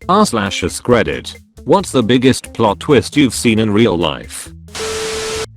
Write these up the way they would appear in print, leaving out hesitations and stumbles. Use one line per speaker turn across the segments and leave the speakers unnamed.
r/AskReddit. What's the biggest plot twist you've seen in real life?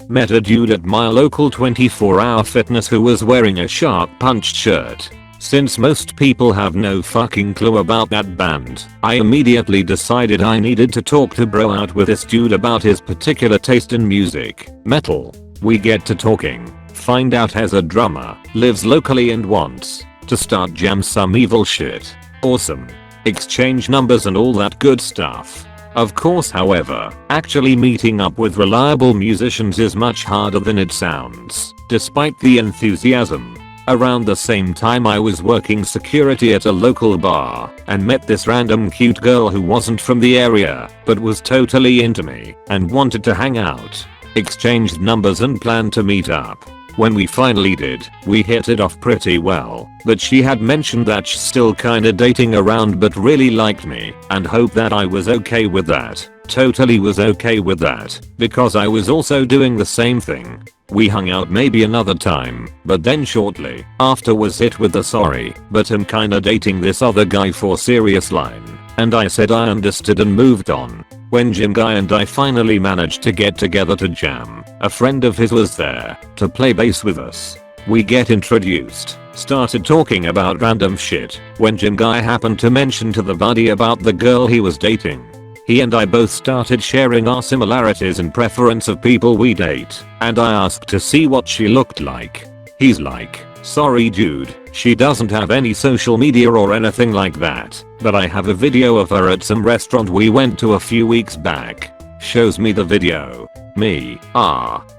Met a dude at my local 24-hour fitness who was wearing a shark punched shirt. Since most people have no fucking clue about that band, I immediately decided I needed to talk to bro out with this dude about his particular taste in music, metal. We get to talking, find out he's a drummer, lives locally and wants to start jam some evil shit. Awesome. Exchange numbers and all that good stuff. Of course, however, actually meeting up with reliable musicians is much harder than it sounds, despite the enthusiasm. Around the same time I was working security at a local bar and met this random cute girl who wasn't from the area but was totally into me and wanted to hang out. Exchanged numbers and planned to meet up. When we finally did, we hit it off pretty well, but she had mentioned that she's still kinda dating around but really liked me and hoped that I was okay with that. Totally was okay with that, because I was also doing the same thing. We hung out maybe another time, but then shortly after was hit with the sorry, but I'm kinda dating this other guy for serious line. And I said I understood and moved on. When Jim Guy and I finally managed to get together to jam, a friend of his was there to play bass with us. We get introduced, started talking about random shit, when Jim Guy happened to mention to the buddy about the girl he was dating. He and I both started sharing our similarities and preference of people we date, and I asked to see what she looked like. He's like, sorry dude, she doesn't have any social media or anything like that, but I have a video of her at some restaurant we went to a few weeks back. Shows me the video. Me,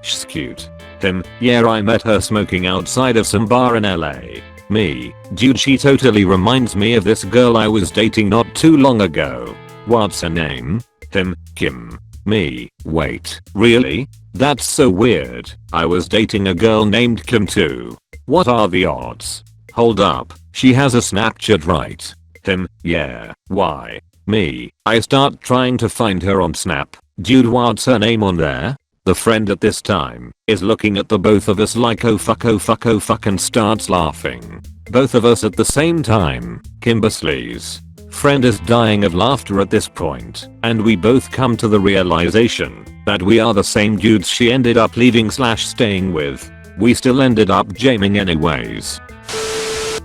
she's cute. Him, yeah, I met her smoking outside of some bar in LA. Me, dude, she totally reminds me of this girl I was dating not too long ago. What's her name? Him, Kim. Me, wait, really? That's so weird. I was dating a girl named Kim too. What are the odds? Hold up, she has a Snapchat, right? Him, yeah, why? Me, I start trying to find her on Snap. Dude, what's her name on there? The friend at this time is looking at the both of us like oh fuck and starts laughing. Both of us at the same time. Kimberly's friend is dying of laughter at this point, and we both come to the realization that we are the same dudes she ended up leaving/staying with. We still ended up jamming anyways.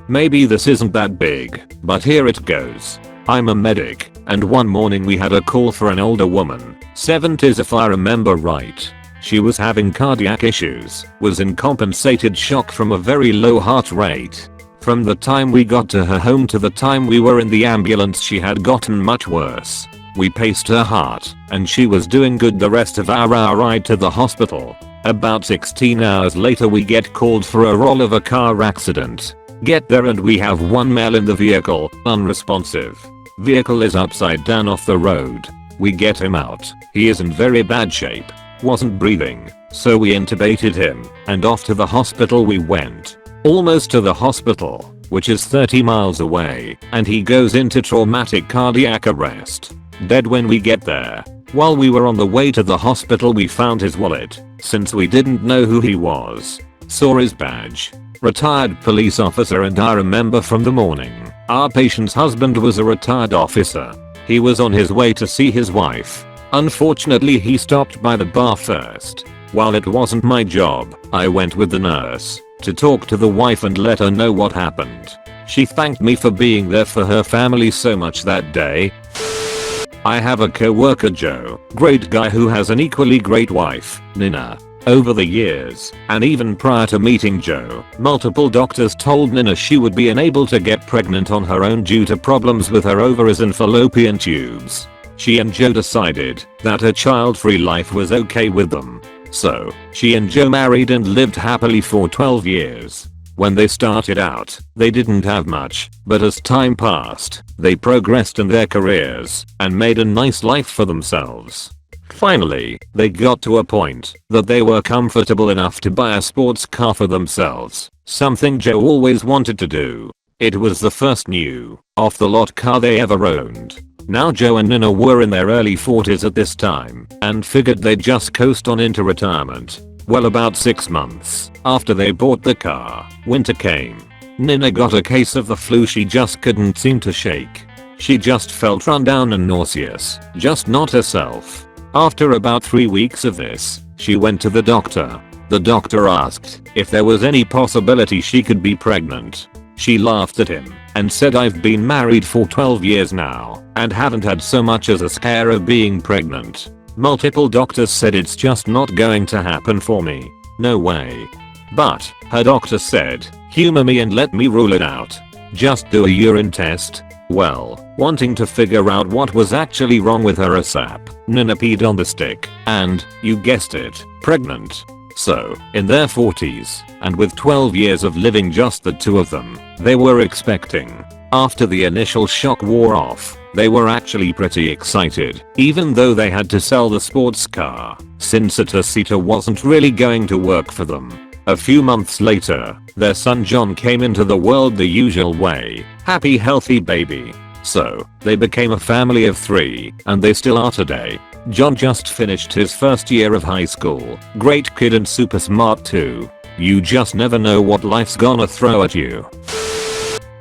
Maybe this isn't that big, but here it goes. I'm a medic, and one morning we had a call for an older woman, 70s if I remember right. She was having cardiac issues, was in compensated shock from a very low heart rate. From the time we got to her home to the time we were in the ambulance she had gotten much worse. We paced her heart, and she was doing good the rest of our ride to the hospital. About 16 hours later we get called for a roll of a car accident. Get there and we have one male in the vehicle, unresponsive. Vehicle is upside down off the road. We get him out. He is in very bad shape. Wasn't breathing, so we intubated him, and off to the hospital we went. Almost to the hospital, which is 30 miles away, and he goes into traumatic cardiac arrest. Dead when we get there. While we were on the way to the hospital we found his wallet, since we didn't know who he was. Saw his badge. Retired police officer, and I remember from the morning, our patient's husband was a retired officer. He was on his way to see his wife. Unfortunately he stopped by the bar first. While it wasn't my job, I went with the nurse to talk to the wife and let her know what happened. She thanked me for being there for her family so much that day. I have a co-worker Joe, great guy who has an equally great wife, Nina. Over the years, and even prior to meeting Joe, multiple doctors told Nina she would be unable to get pregnant on her own due to problems with her ovaries and fallopian tubes. She and Joe decided that her child-free life was okay with them. So, she and Joe married and lived happily for 12 years. When they started out, they didn't have much, but as time passed, they progressed in their careers and made a nice life for themselves. Finally, they got to a point that they were comfortable enough to buy a sports car for themselves, something Joe always wanted to do. It was the first new, off-the-lot car they ever owned. Now Joe and Nina were in their early 40s at this time, and figured they'd just coast on into retirement. Well, about 6 months after they bought the car, winter came. Nina got a case of the flu she just couldn't seem to shake. She just felt run down and nauseous, just not herself. After about 3 weeks of this, she went to the doctor. The doctor asked if there was any possibility she could be pregnant. She laughed at him and said, "I've been married for 12 years now and haven't had so much as a scare of being pregnant. Multiple doctors said it's just not going to happen for me. No way." But her doctor said, "Humor me and let me rule it out. Just do a urine test." Well, wanting to figure out what was actually wrong with her ASAP, Nina peed on the stick and, you guessed it, pregnant. So, in their 40s, and with 12 years of living just the two of them, they were expecting. After the initial shock wore off, they were actually pretty excited, even though they had to sell the sports car, since a two-seater wasn't really going to work for them. A few months later, their son John came into the world the usual way, happy healthy baby. So, they became a family of 3, and they still are today. John just finished his first year of high school, great kid and super smart too. You just never know what life's gonna throw at you.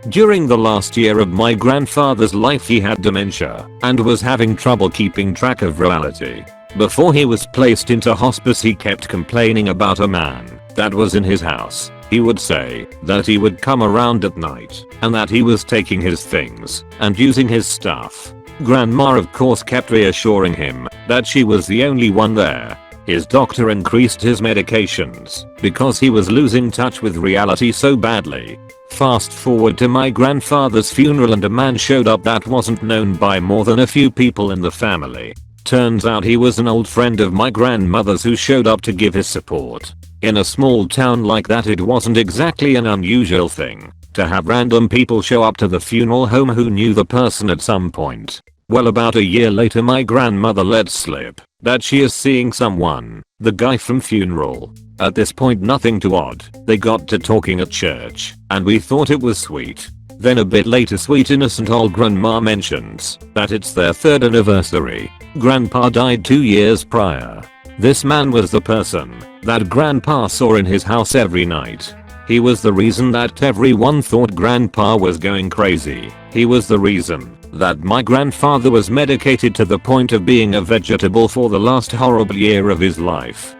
During the last year of my grandfather's life, he had dementia and was having trouble keeping track of reality. Before he was placed into hospice, he kept complaining about a man that was in his house. He would say that he would come around at night and that he was taking his things and using his stuff. Grandma of course kept reassuring him that she was the only one there. His doctor increased his medications because he was losing touch with reality so badly. Fast forward to my grandfather's funeral, and a man showed up that wasn't known by more than a few people in the family. Turns out he was an old friend of my grandmother's who showed up to give his support. In a small town like that, it wasn't exactly an unusual thing to have random people show up to the funeral home who knew the person at some point. Well, about a year later, my grandmother let slip that she is seeing someone, the guy from funeral. At this point, nothing too odd. They got to talking at church, and we thought it was sweet. Then a bit later, sweet innocent old grandma mentions that it's their 3rd anniversary. Grandpa died 2 years prior. This man was the person that grandpa saw in his house every night. He was the reason that everyone thought grandpa was going crazy. He was the reason that my grandfather was medicated to the point of being a vegetable for the last horrible year of his life.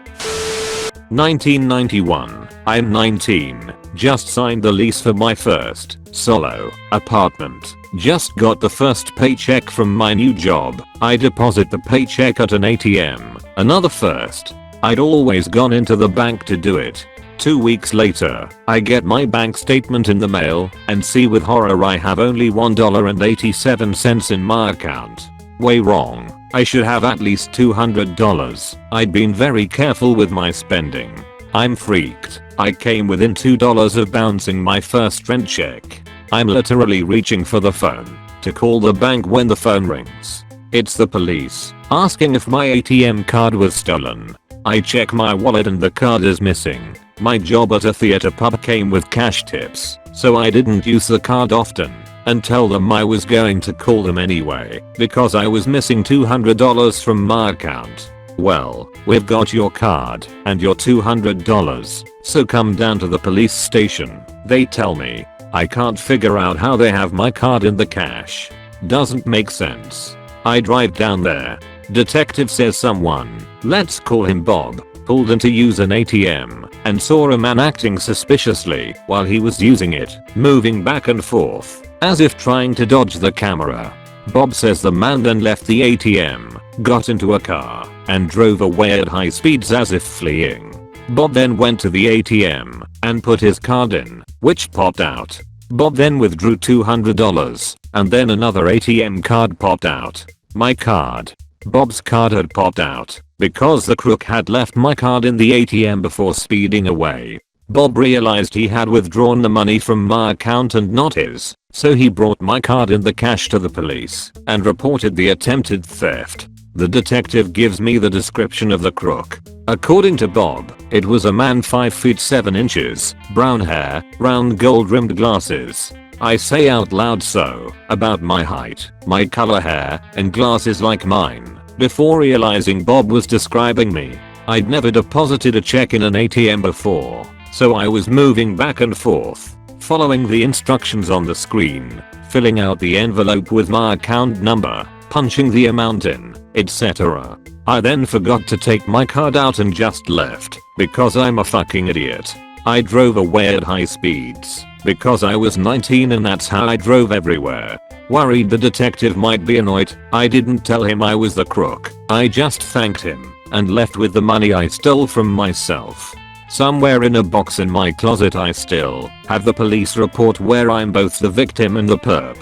1991. I'm 19. Just signed the lease for my first solo apartment. Just got the first paycheck from my new job. I deposit the paycheck at an ATM. Another first. I'd always gone into the bank to do it. 2 weeks later, I get my bank statement in the mail and see with horror I have only $1.87 in my account. Way wrong. I should have at least $200. I'd been very careful with my spending. I'm freaked. I came within $2 of bouncing my first rent check. I'm literally reaching for the phone to call the bank when the phone rings. It's the police asking if my ATM card was stolen. I check my wallet and the card is missing. My job at a theater pub came with cash tips, so I didn't use the card often and tell them I was going to call them anyway because I was missing $200 from my account. Well, we've got your card and your $200, so come down to the police station. They tell me I can't figure out how they have my card in the cash. Doesn't make sense. I drive down there. Detective says someone, let's call him Bob, pulled in to use an ATM and saw a man acting suspiciously while he was using it, moving back and forth as if trying to dodge the camera. Bob says the man then left the ATM, got into a car, and drove away at high speeds as if fleeing. Bob then went to the ATM and put his card in, which popped out. Bob then withdrew $200, and then another ATM card popped out. My card. Bob's card had popped out because the crook had left my card in the ATM before speeding away. Bob realized he had withdrawn the money from my account and not his, so he brought my card in the cash to the police and reported the attempted theft. The detective gives me the description of the crook. According to Bob, it was a man 5 feet 7 inches, brown hair, round gold rimmed glasses. I say out loud, so, about my height, my color hair, and glasses like mine, before realizing Bob was describing me. I'd never deposited a check in an ATM before, so I was moving back and forth, following the instructions on the screen, filling out the envelope with my account number, punching the amount in, etc. I then forgot to take my card out and just left, because I'm a fucking idiot. I drove away at high speeds, because I was 19 and that's how I drove everywhere. Worried the detective might be annoyed, I didn't tell him I was the crook. I just thanked him, and left with the money I stole from myself. Somewhere in a box in my closet I still have the police report where I'm both the victim and the perp.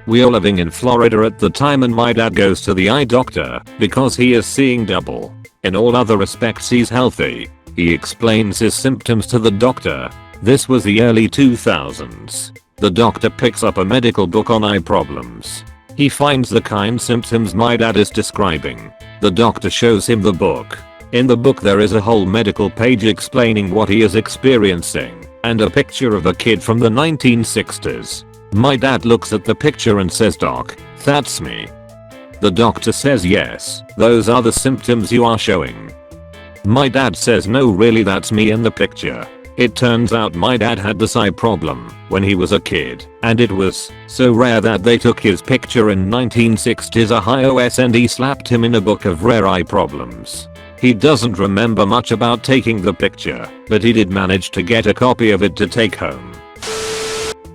We are living in Florida at the time and my dad goes to the eye doctor because he is seeing double. In all other respects he's healthy. He explains his symptoms to the doctor. This was the early 2000s. The doctor picks up a medical book on eye problems. He finds the kind symptoms my dad is describing. The doctor shows him the book. In the book there is a whole medical page explaining what he is experiencing, and a picture of a kid from the 1960s. My dad looks at the picture and says, "Doc, that's me." The doctor says, "Yes, those are the symptoms you are showing." My dad says, "No, really, that's me in the picture." It turns out my dad had this eye problem when he was a kid, and it was so rare that they took his picture in 1960s Ohio and he slapped him in a book of rare eye problems. He doesn't remember much about taking the picture, but he did manage to get a copy of it to take home.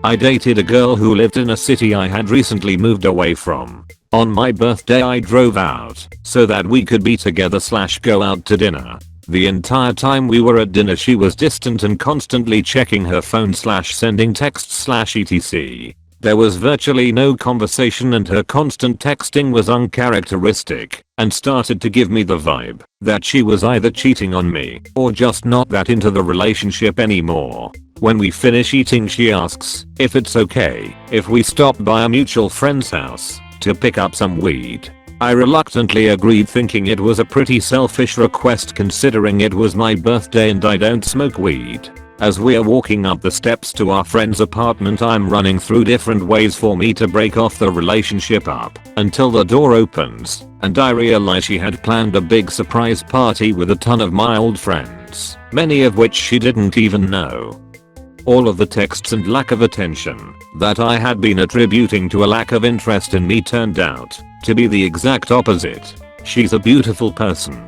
I dated a girl who lived in a city I had recently moved away from. On my birthday I drove out so that we could be together / go out to dinner. The entire time we were at dinner she was distant and constantly checking her phone / sending texts / etc. There was virtually no conversation and her constant texting was uncharacteristic and started to give me the vibe that she was either cheating on me or just not that into the relationship anymore. When we finish eating she asks if it's okay if we stop by a mutual friend's house to pick up some weed. I reluctantly agreed thinking it was a pretty selfish request considering it was my birthday and I don't smoke weed. As we are walking up the steps to our friend's apartment I'm running through different ways for me to break off the relationship up until the door opens and I realize she had planned a big surprise party with a ton of my old friends, many of which she didn't even know. All of the texts and lack of attention that I had been attributing to a lack of interest in me turned out to be the exact opposite. She's a beautiful person.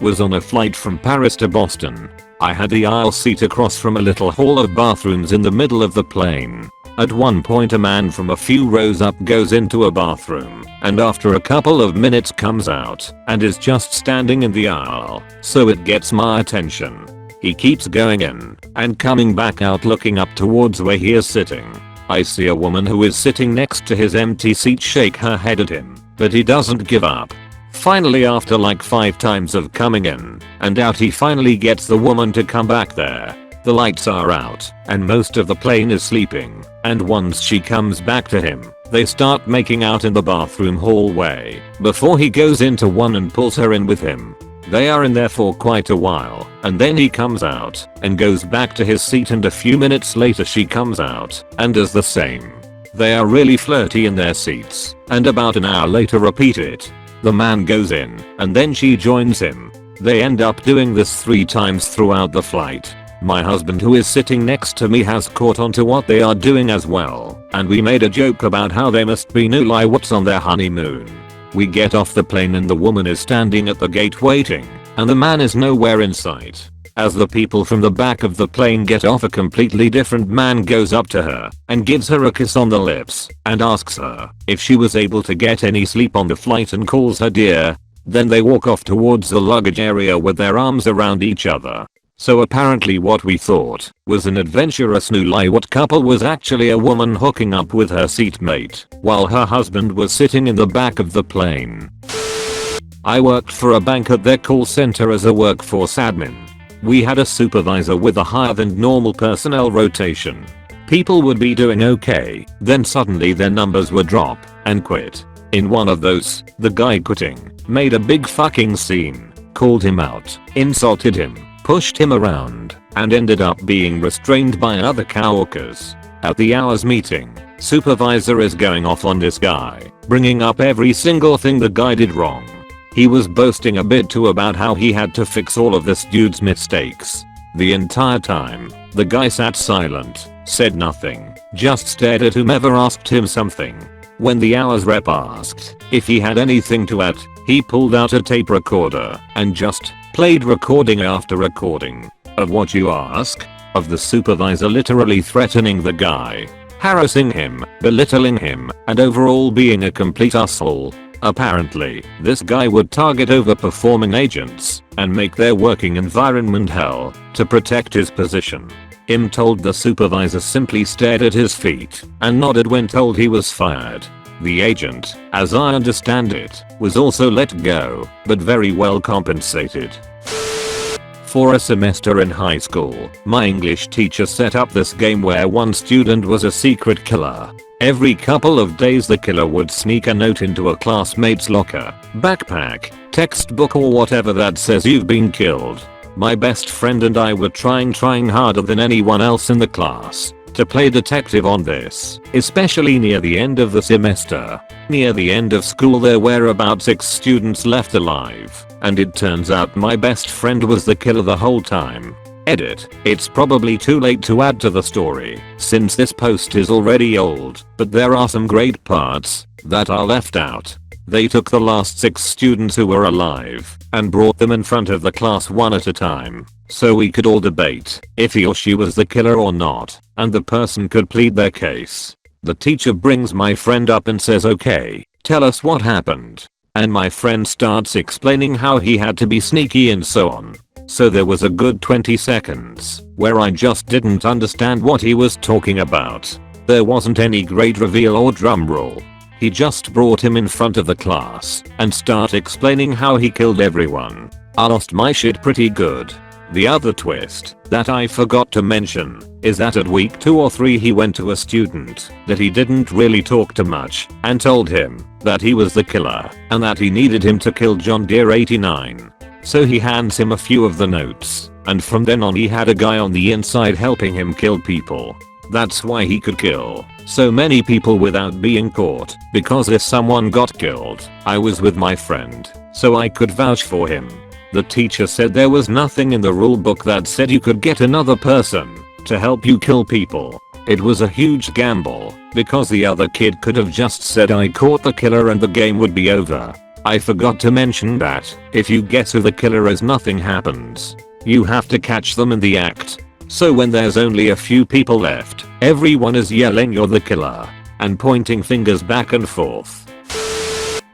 Was on a flight from Paris to Boston. I had the aisle seat across from a little hall of bathrooms in the middle of the plane. At one point a man from a few rows up goes into a bathroom and after a couple of minutes comes out and is just standing in the aisle, so it gets my attention. He keeps going in and coming back out looking up towards where he is sitting. I see a woman who is sitting next to his empty seat shake her head at him, but he doesn't give up. Finally after like 5 times of coming in and out he finally gets the woman to come back there. The lights are out and most of the plane is sleeping, and once she comes back to him, they start making out in the bathroom hallway before he goes into one and pulls her in with him. They are in there for quite a while and then he comes out and goes back to his seat and a few minutes later she comes out and does the same. They are really flirty in their seats and about an hour later repeat it. The man goes in and then she joins him. They end up doing this 3 times throughout the flight. My husband who is sitting next to me has caught on to what they are doing as well, and we made a joke about how they must be newlyweds on their honeymoon. We get off the plane and the woman is standing at the gate waiting, and the man is nowhere in sight. As the people from the back of the plane get off, a completely different man goes up to her and gives her a kiss on the lips and asks her if she was able to get any sleep on the flight and calls her dear. Then they walk off towards the luggage area with their arms around each other. So apparently what we thought was an adventurous newlywed couple was actually a woman hooking up with her seatmate while her husband was sitting in the back of the plane. I worked for a bank at their call center as a workforce admin. We had a supervisor with a higher than normal personnel rotation. People would be doing okay, then suddenly their numbers would drop and quit. In one of those, the guy quitting made a big fucking scene, called him out, insulted him, pushed him around, and ended up being restrained by other coworkers. At the hours meeting, supervisor is going off on this guy, bringing up every single thing the guy did wrong. He was boasting a bit too about how he had to fix all of this dude's mistakes. The entire time, the guy sat silent, said nothing, just stared at whomever asked him something. When the hours rep asked if he had anything to add, he pulled out a tape recorder and just played recording after recording. Of what, you ask? Of the supervisor literally threatening the guy, harassing him, belittling him, and overall being a complete asshole. Apparently, this guy would target overperforming agents and make their working environment hell to protect his position. Him told the supervisor simply stared at his feet and nodded when told he was fired. The agent, as I understand it, was also let go, but very well compensated. For a semester in high school, my English teacher set up this game where one student was a secret killer. Every couple of days the killer would sneak a note into a classmate's locker, backpack, textbook or whatever that says you've been killed. My best friend and I were trying harder than anyone else in the class to play detective on this, especially near the end of the semester. Near the end of school there were about 6 students left alive, and it turns out my best friend was the killer the whole time. Edit. It's probably too late to add to the story, since this post is already old, but there are some great parts that are left out. They took the last 6 students who were alive and brought them in front of the class one at a time, so we could all debate if he or she was the killer or not, and the person could plead their case. The teacher brings my friend up and says, "Okay, tell us what happened." And my friend starts explaining how he had to be sneaky and so on. So there was a good 20 seconds where I just didn't understand what he was talking about. There wasn't any great reveal or drum roll. He just brought him in front of the class and started explaining how he killed everyone. I lost my shit pretty good. The other twist that I forgot to mention is that at week 2 or 3 he went to a student that he didn't really talk to much and told him that he was the killer and that he needed him to kill John Deere 89. So he hands him a few of the notes, and from then on he had a guy on the inside helping him kill people. That's why he could kill so many people without being caught, because if someone got killed, I was with my friend, so I could vouch for him. The teacher said there was nothing in the rule book that said you could get another person to help you kill people. It was a huge gamble, because the other kid could have just said I caught the killer and the game would be over. I forgot to mention that if you guess who the killer is, nothing happens. You have to catch them in the act. So when there's only a few people left, everyone is yelling "You're the killer" and pointing fingers back and forth.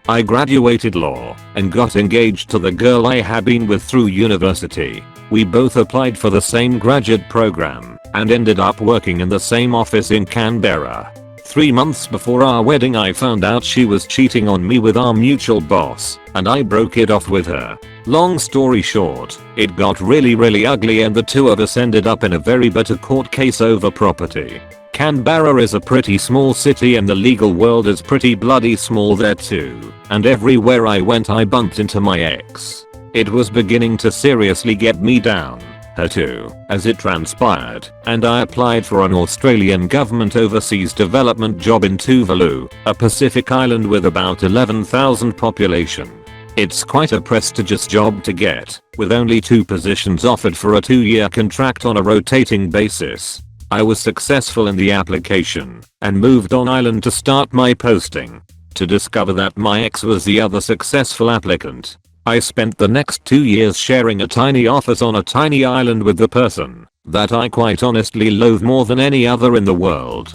I graduated law and got engaged to the girl I had been with through university. We both applied for the same graduate program and ended up working in the same office in Canberra. 3 months before our wedding I found out she was cheating on me with our mutual boss, and I broke it off with her. Long story short, it got really ugly and the two of us ended up in a very bitter court case over property. Canberra is a pretty small city and the legal world is pretty bloody small there too, and everywhere I went I bumped into my ex. It was beginning to seriously get me down. Her too, as it transpired, and I applied for an Australian government overseas development job in Tuvalu, a Pacific island with about 11,000 population. It's quite a prestigious job to get, with only 2 positions offered for a 2-year contract on a rotating basis. I was successful in the application and moved on island to start my posting, to discover that my ex was the other successful applicant. I spent the next 2 years sharing a tiny office on a tiny island with the person that I quite honestly loathe more than any other in the world.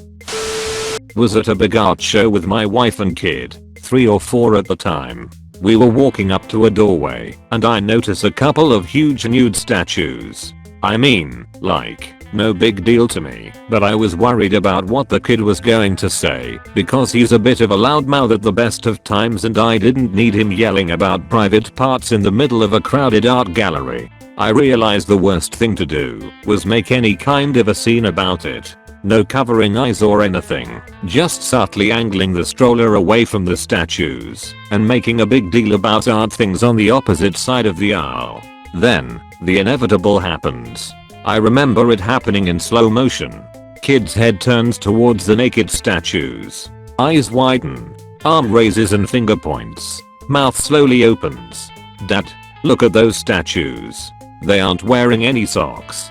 Was at a big art show with my wife and kid, 3 or 4 at the time. We were walking up to a doorway and I noticed a couple of huge nude statues. I mean, like, no big deal to me, but I was worried about what the kid was going to say because he's a bit of a loudmouth at the best of times and I didn't need him yelling about private parts in the middle of a crowded art gallery. I realized the worst thing to do was make any kind of a scene about it. No covering eyes or anything, just subtly angling the stroller away from the statues and making a big deal about art things on the opposite side of the aisle. Then, the inevitable happens. I remember it happening in slow motion. Kid's head turns towards the naked statues. Eyes widen. Arm raises and finger points. Mouth slowly opens. Dad, look at those statues. They aren't wearing any socks.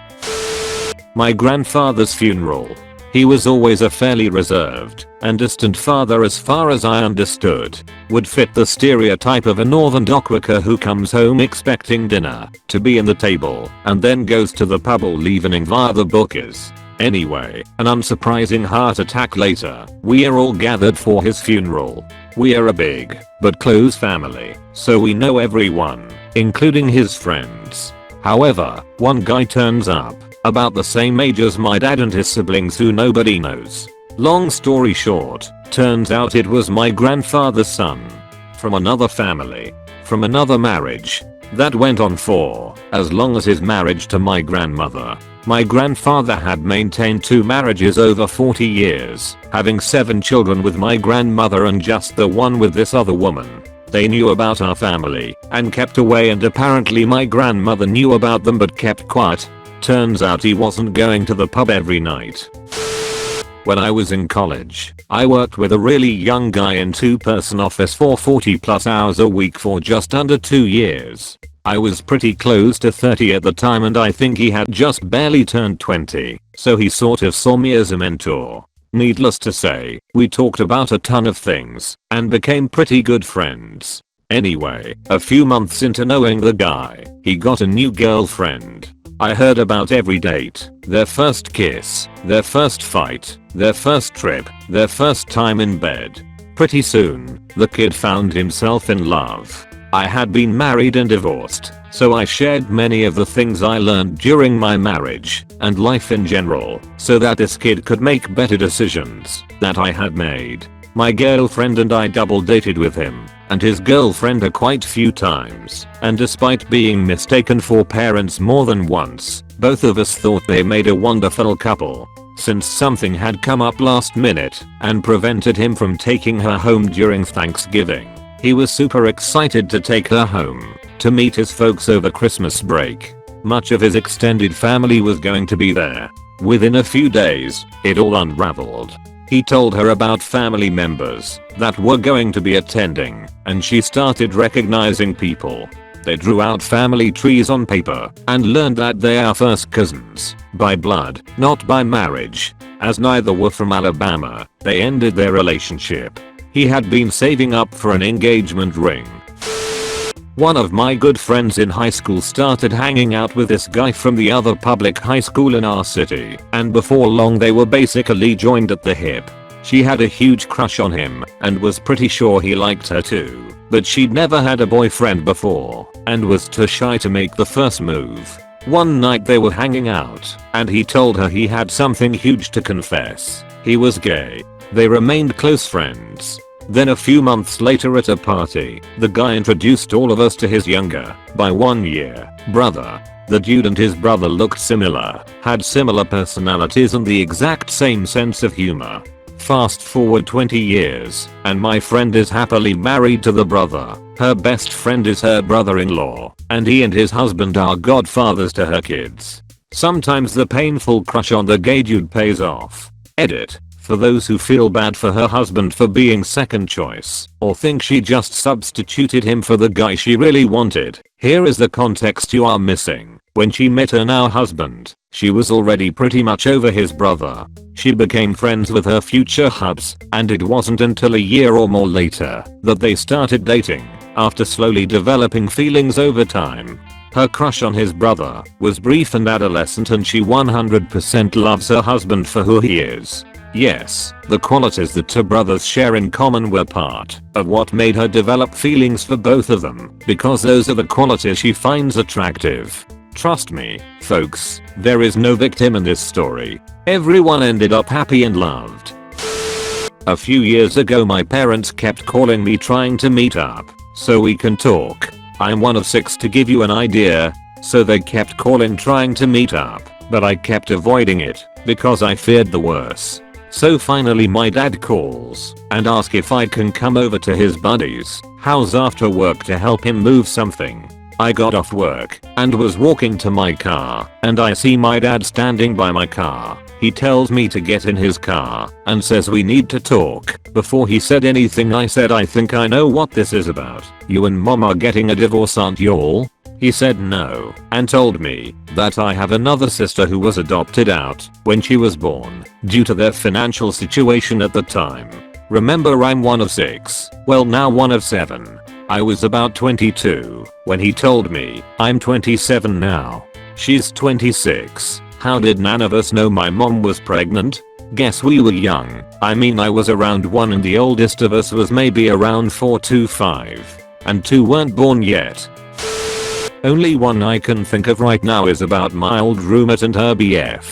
My grandfather's funeral. He was always a fairly reserved and distant father as far as I understood. Would fit the stereotype of a northern dockworker who comes home expecting dinner to be in the table and then goes to the pub all evening via the bookies. Anyway, an unsurprising heart attack later, we are all gathered for his funeral. We are a big but close family, so we know everyone, including his friends. However, one guy turns up, about the same age as my dad and his siblings who nobody knows. Long story short, turns out it was my grandfather's son. From another family. From another marriage. That went on for as long as his marriage to my grandmother. My grandfather had maintained 2 marriages over 40 years, having 7 children with my grandmother and just the one with this other woman. They knew about our family and kept away, and apparently my grandmother knew about them but kept quiet. Turns out he wasn't going to the pub every night. When I was in college, I worked with a really young guy in 2-person office for 40+ hours a week for just under 2 years. I was pretty close to 30 at the time and I think he had just barely turned 20, so he sort of saw me as a mentor. Needless to say, we talked about a ton of things and became pretty good friends. Anyway, a few months into knowing the guy, he got a new girlfriend. I heard about every date, their first kiss, their first fight, their first trip, their first time in bed. Pretty soon, the kid found himself in love. I had been married and divorced, so I shared many of the things I learned during my marriage and life in general, so that this kid could make better decisions that I had made. My girlfriend and I double dated with him and his girlfriend a quite few times, and despite being mistaken for parents more than once, both of us thought they made a wonderful couple. Since something had come up last minute and prevented him from taking her home during Thanksgiving, he was super excited to take her home to meet his folks over Christmas break. Much of his extended family was going to be there. Within a few days, it all unraveled. He told her about family members that were going to be attending, and she started recognizing people. They drew out family trees on paper and learned that they are first cousins by blood, not by marriage. As neither were from Alabama, they ended their relationship. He had been saving up for an engagement ring. One of my good friends in high school started hanging out with this guy from the other public high school in our city, and before long they were basically joined at the hip. She had a huge crush on him and was pretty sure he liked her too, but she'd never had a boyfriend before and was too shy to make the first move. One night they were hanging out and he told her he had something huge to confess. He was gay. They remained close friends. Then a few months later at a party, the guy introduced all of us to his younger, by 1 year, brother. The dude and his brother looked similar, had similar personalities and the exact same sense of humor. Fast forward 20 years, and my friend is happily married to the brother. Her best friend is her brother-in-law, and he and his husband are godfathers to her kids. Sometimes the painful crush on the gay dude pays off. Edit. For those who feel bad for her husband for being second choice, or think she just substituted him for the guy she really wanted, here is the context you are missing. When she met her now husband, she was already pretty much over his brother. She became friends with her future hubs, and it wasn't until a year or more later that they started dating, after slowly developing feelings over time. Her crush on his brother was brief and adolescent, and she 100% loves her husband for who he is. Yes, the qualities the two brothers share in common were part of what made her develop feelings for both of them, because those are the qualities she finds attractive. Trust me, folks, there is no victim in this story. Everyone ended up happy and loved. A few years ago my parents kept calling me trying to meet up so we can talk. I'm one of 6 to give you an idea, so they kept calling trying to meet up, but I kept avoiding it because I feared the worst. So finally my dad calls and asks if I can come over to his buddy's house after work to help him move something. I got off work and was walking to my car, and I see my dad standing by my car. He tells me to get in his car and says we need to talk. Before he said anything I said, I think I know what this is about. You and mom are getting a divorce, aren't y'all? He said no and told me that I have another sister who was adopted out when she was born due to their financial situation at the time. Remember, I'm one of 6, well now one of 7. I was about 22 when he told me I'm 27 now. She's 26. How did none of us know my mom was pregnant? Guess we were young. I mean, I was around 1 and the oldest of us was maybe around 4 to 5. And 2 weren't born yet. Only one I can think of right now is about my old roommate and her BF.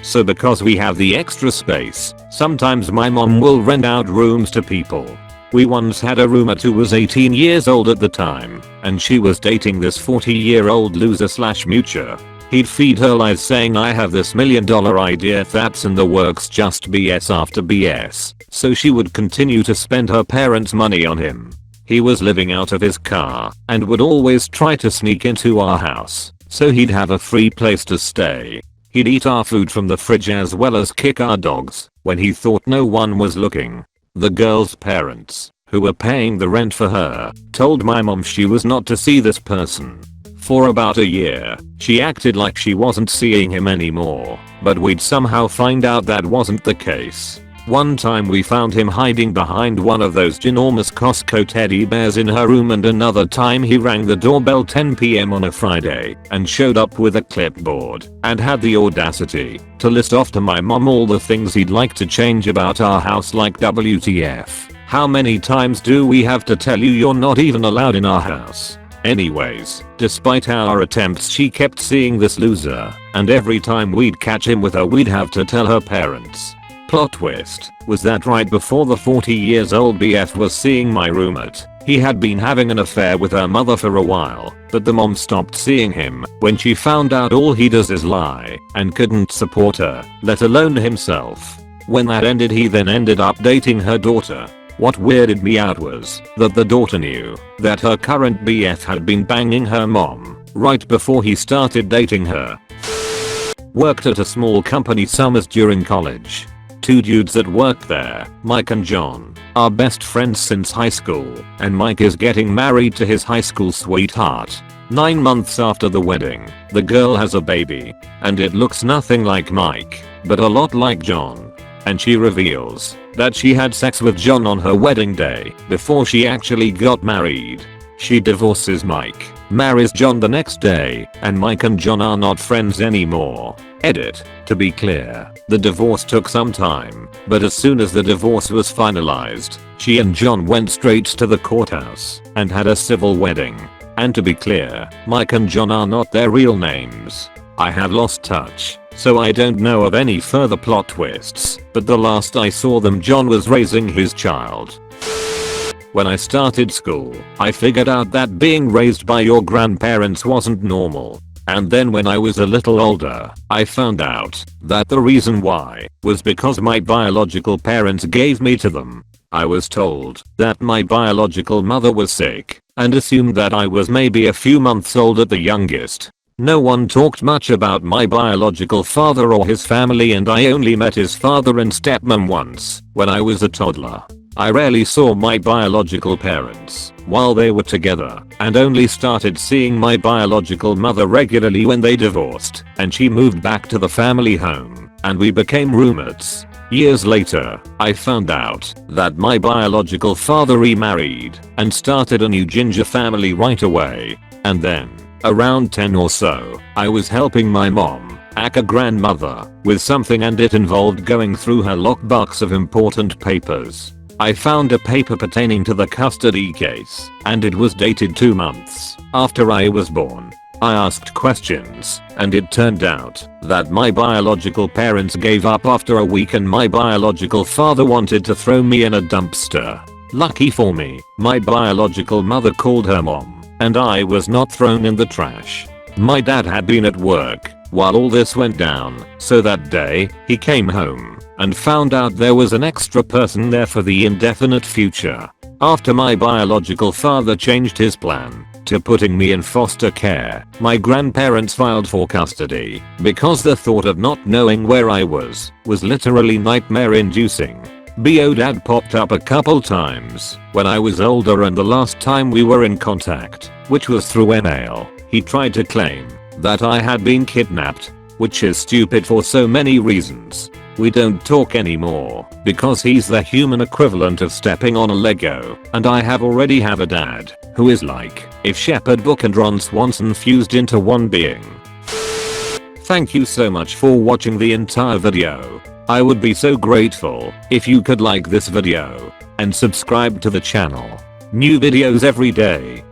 So because we have the extra space, sometimes my mom will rent out rooms to people. We once had a roommate who was 18 years old at the time, and she was dating this 40-year-old loser/moocher. He'd feed her lies saying I have this $1 million idea that's in the works, just BS after BS, so she would continue to spend her parents' money on him. He was living out of his car and would always try to sneak into our house so he'd have a free place to stay. He'd eat our food from the fridge as well as kick our dogs when he thought no one was looking. The girl's parents, who were paying the rent for her, told my mom she was not to see this person. For about a year, she acted like she wasn't seeing him anymore, but we'd somehow find out that wasn't the case. One time we found him hiding behind one of those ginormous Costco teddy bears in her room, and another time he rang the doorbell 10 PM on a Friday and showed up with a clipboard and had the audacity to list off to my mom all the things he'd like to change about our house, like WTF. How many times do we have to tell you you're not even allowed in our house? Anyways, despite our attempts, she kept seeing this loser, and every time we'd catch him with her we'd have to tell her parents. Plot twist was that right before the 40-years-old BF was seeing my roommate, he had been having an affair with her mother for a while, but the mom stopped seeing him when she found out all he does is lie and couldn't support her, let alone himself. When that ended, he then ended up dating her daughter. What weirded me out was that the daughter knew that her current BF had been banging her mom right before he started dating her. Worked at a small company summers during college. 2 dudes that worked there, Mike and John, are best friends since high school, and Mike is getting married to his high school sweetheart. 9 months after the wedding, the girl has a baby, and it looks nothing like Mike, but a lot like John. And she reveals that she had sex with John on her wedding day before she actually got married. She divorces Mike, marries John the next day, and Mike and John are not friends anymore. Edit. To be clear, the divorce took some time, but as soon as the divorce was finalized, she and John went straight to the courthouse and had a civil wedding. And to be clear, Mike and John are not their real names. I have lost touch, so I don't know of any further plot twists, but the last I saw them, John was raising his child. When I started school, I figured out that being raised by your grandparents wasn't normal. And then when I was a little older, I found out that the reason why was because my biological parents gave me to them. I was told that my biological mother was sick and assumed that I was maybe a few months old at the youngest. No one talked much about my biological father or his family, and I only met his father and stepmom once when I was a toddler. I rarely saw my biological parents while they were together, and only started seeing my biological mother regularly when they divorced and she moved back to the family home and we became roommates. Years later, I found out that my biological father remarried and started a new ginger family right away. And then, around 10 or so, I was helping my mom, aka grandmother, with something, and it involved going through her lockbox of important papers. I found a paper pertaining to the custody case, and it was dated 2 months after I was born. I asked questions, and it turned out that my biological parents gave up after a week and my biological father wanted to throw me in a dumpster. Lucky for me, my biological mother called her mom, and I was not thrown in the trash. My dad had been at work while all this went down, so that day, he came home and found out there was an extra person there for the indefinite future. After my biological father changed his plan to putting me in foster care, my grandparents filed for custody because the thought of not knowing where I was literally nightmare inducing. BO dad popped up a couple times when I was older, and the last time we were in contact, which was through email, He tried to claim that I had been kidnapped, which is stupid for so many reasons. We don't talk anymore because he's the human equivalent of stepping on a Lego, and I already have a dad who is like if Shepherd Book and Ron Swanson fused into one being. Thank you so much for watching the entire video. I would be so grateful if you could like this video and subscribe to the channel. New videos every day.